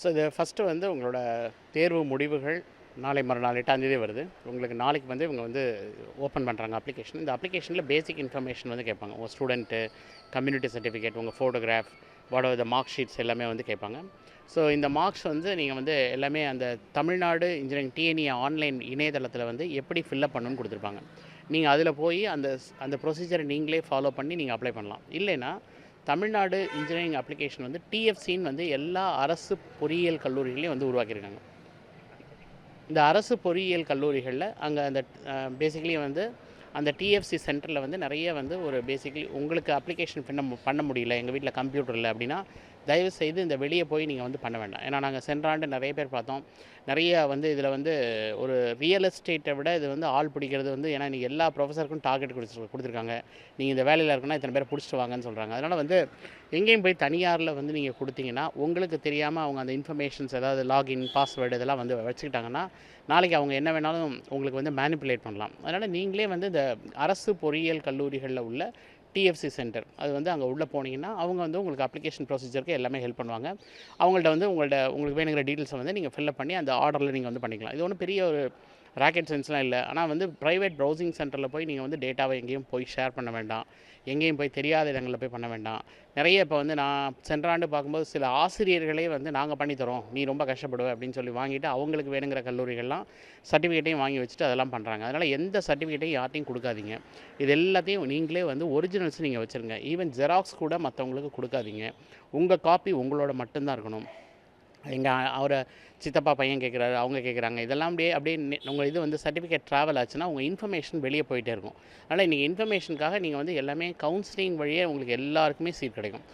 So இது first வந்து உங்களோட தேர்வு முடிவுகள் நாளை மறுநாள் 8ஆம் தேதி வருது. உங்களுக்கு நாளைக்கு வந்து இவங்க வந்து ஓப்பன் பண்ணுறாங்க அப்ளிகேஷன். இந்த அப்ளிகேஷனில் பேசிக் இன்ஃபர்மேஷன் வந்து கேட்பாங்க. உங்கள் ஸ்டூடெண்ட்டு, கம்யூனிட்டி சர்டிஃபிகேட், உங்கள் photograph, what are the mark sheets எல்லாமே வந்து கேட்பாங்க. ஸோ இந்த மார்க்ஸ் வந்து நீங்கள் வந்து எல்லாமே அந்த தமிழ்நாடு இன்ஜினியரிங் டிஎன்இ ஆன்லைன் இணையதளத்தில் வந்து எப்படி ஃபில்லப் பண்ணணும்னு கொடுத்துருப்பாங்க. நீங்கள் அதில் போய் அந்த ப்ரொசீஜரை நீங்களே ஃபாலோ பண்ணி நீங்கள் அப்ளை பண்ணலாம். இல்லைன்னா தமிழ்நாடு இன்ஜினியரிங் அப்ளிகேஷன் வந்து டிஎஃப்சின்னு வந்து எல்லா அரசு பொறியியல் கல்லூரிகளையும் வந்து உருவாக்கியிருக்காங்க. இந்த அரசு பொறியியல் கல்லூரிகளில் அங்கே அந்த பேசிக்கலி வந்து அந்த டிஎஃப்சி சென்டரில் வந்து நிறைய வந்து ஒரு பேசிக்கலி உங்களுக்கு அப்ளிகேஷன் பண்ண முடியல, எங்கள் வீட்டில் கம்ப்யூட்டர் இல்லை அப்படின்னா தயவுசெய்து இந்த வெளியே போய் நீங்கள் வந்து பண்ண வேண்டாம். ஏன்னா நாங்கள் சென்ற ஆண்டு நிறைய பேர் பார்த்தோம். நிறைய வந்து இதில் வந்து ஒரு ரியல் எஸ்டேட்டை விட இது வந்து ஆள் பிடிக்கிறது வந்து, ஏன்னா நீங்கள் எல்லா ப்ரொஃபஸருக்கும் டார்கெட் கொடுத்துருக்காங்க. நீங்கள் இந்த வேலையில் இருக்குன்னா இத்தனை பேர் பிடிச்சிட்டு வாங்கன்னு சொல்கிறாங்க. அதனால் வந்து எங்கேயும் போய் தனியாரில் வந்து நீங்கள் கொடுத்தீங்கன்னா உங்களுக்கு தெரியாமல் அவங்க அந்த இன்ஃபர்மேஷன்ஸ் ஏதாவது லாகின் பாஸ்வேர்டு இதெல்லாம் வந்து வச்சுக்கிட்டாங்கன்னா நாளைக்கு அவங்க என்ன வேணாலும் உங்களுக்கு வந்து மேனிப்புலேட் பண்ணலாம். அதனால் நீங்களே வந்து இந்த அரசு பொறியியல் கல்லூரிகளில் உள்ள டிஎஃப்சி சென்டர் அது வந்து அங்கே உள்ளே போனீங்கன்னா அவங்க வந்து உங்களுக்கு அப்ளிகேஷன் ப்ரொசீஜருக்கு எல்லாமே ஹெல்ப் பண்ணுவாங்க. அவங்கள்ட்ட வந்து உங்களுக்கு வேணுங்கிற டீட்டெயில்ஸை வந்து நீங்கள் ஃபில்லப் பண்ணி அந்த ஆர்டரில் நீங்கள் வந்து பண்ணிக்கலாம். இது ஒன்றும் பெரிய ஒரு ராக்கெட் சயின்ஸ்லாம் இல்லை. ஆனால் வந்து ப்ரைவேட் ப்ரௌசிங் சென்டரில் போய் நீங்கள் வந்து டேட்டாவை எங்கேயும் போய் ஷேர் பண்ண வேண்டாம். எங்கேயும் போய் தெரியாத இடங்களில் போய் பண்ண வேண்டாம். நிறைய இப்போ வந்து நான் சென்ற ஆண்டு பார்க்கும்போது சில ஆசிரியர்களே வந்து நாங்கள் பண்ணித்தரோம், நீ ரொம்ப கஷ்டப்படுவ அப்படின்னு சொல்லி வாங்கிட்டு அவங்களுக்கு வேணுங்கிற கல்லூரிகள்லாம் சர்டிஃபிகேட்டையும் வாங்கி வச்சுட்டு அதெல்லாம் பண்ணுறாங்க. அதனால் எந்த சர்டிஃபிகேட்டையும் யார்ட்டையும் கொடுக்காதீங்க. இது எல்லாத்தையும் நீங்களே வந்து ஒரிஜினல்ஸ் நீங்கள் வச்சுருங்க. ஈவன் ஜெராக்ஸ் கூட மற்றவங்களுக்கு கொடுக்காதீங்க. உங்கள் காப்பி உங்களோட மட்டும்தான் இருக்கணும். அவரை சித்தப்பா பையன் கேட்குறாரு, அவங்க கேட்குறாங்க, இதெல்லாம் அப்படியே உங்கள் இது வந்து சர்டிஃபிகேட் ட்ராவல் ஆச்சுன்னா உங்கள் இன்ஃபர்மேஷன் வெளியே போயிட்டே இருக்கும். அதனால் நீங்கள் இன்ஃபர்மேஷனுக்காக நீங்கள் வந்து எல்லாமே கவுன்சிலிங் வழியே உங்களுக்கு எல்லாருக்குமே சீட் கிடைக்கும்.